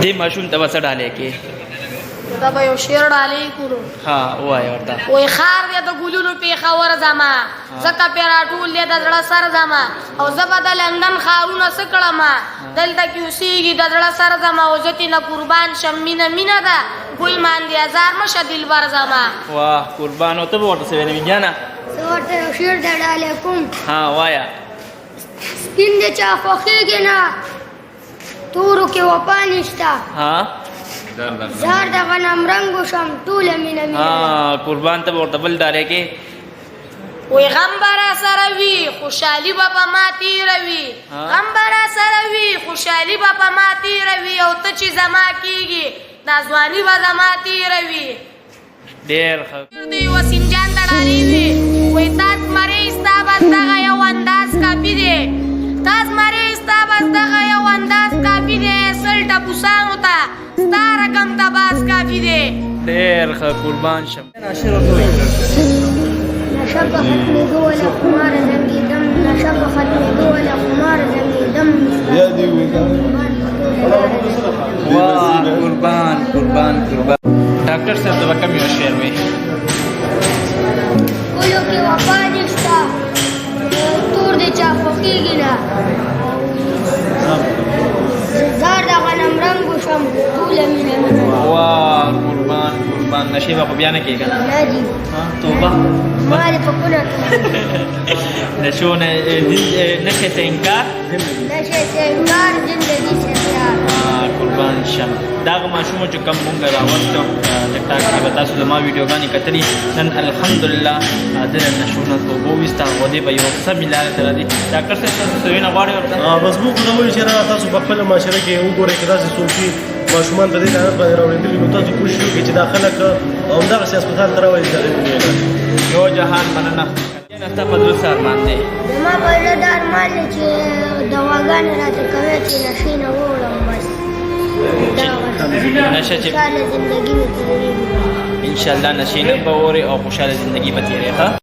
دې ماشوم ته به څه ډالۍ کې؟ دا به یو شعر ډالۍ کړو. ها ووایه ورته. وایي خار دی د ګلونو پېښور ځمه، ځکه پې راټول دی د زړه سر ځمه، او زه به د لندن ښارونه څه کړمه، دلته کې اوسېږي د زړه سر ځمه، او زه ترېنه قربان شم. مینه مینه ده ګل ماندې ازار مشه دلبر ځمه. واه قربان. او ته به ورته څه ویلې ویجانه؟ زه ورته یو شعر د ډالۍ کوم. ها وایه. سپین د چا خوښېږي نه، تورو کې وفا نشته، ها زار د غنم رنګ وشم ټوله مینه مینه. ها قربان ته به ورته بل ډالۍ کې؟ وایي غم به را سره وي خوشحالي به په ما تېروي، غم به را سره وي خوشحالي به په ما تېروي، او ته چې زما کېږي دا ځواني به زما تېروي. ډېر ښه. د یوه سینجان ته ډالۍ دی. وایي تا زمرۍ ستا بس دغه یو انداز کافي دی، تا زمرۍ ستا بس دغه یو انداز کافي دی، سل ټپوسانو ته ستا رقم ته باز کافي دی. ډېر ښه قربان شم. نشه په ختمېدو وله خمار زنګېدم، نشه په ختمېدو وله خمار زنګېدم. واه قربان قربان قربان. ډاکټر صاحب ته به کوم یو شعر وایي؟ ګلو کې وفا نشته، تور د چا خوښېږي نه، زار د غنم رنګ وشم ټوله مینه مینه. واه قربان قربان. نشې به خو بیا نه کېږي؟ نه دي توبه. ما دې په کونه نشو نه نشې ته انکار؟ نشې ته انکار زندګي سے پیار. قربان شم. دغه ماشومه چې کوم مونږ راوستو ټیک ټاک کې به تاسو زما ویډیوګانې کتلي. نن الحمدلله د نشو نه توبه وویسته او دې به یو سمې لارې ته راځي. ډاکټر صاحب تاسو څه وینه غواړئ ورته؟ بس موږ دا وایو چې تاسو په خپله معاشره کې وګورئ که داسې څوک چې ماشومان په دې لعنت باندې راوړېدلي، نو تاسو کوشش وکړئ چې دا خلک همدغسې هسپتال ته راولئ. یو جهان مننه. ستا په زړه څه ارمان دی؟ زما په زړه دا ارمان دی چې دواګانې راته کوي چې نشې نه ووړم. بس نشه چې خوشحاله زندګي مې تېرېږي. انشاءالله نشې نه به اورې او خوشحاله زندګي به تېرې. ښه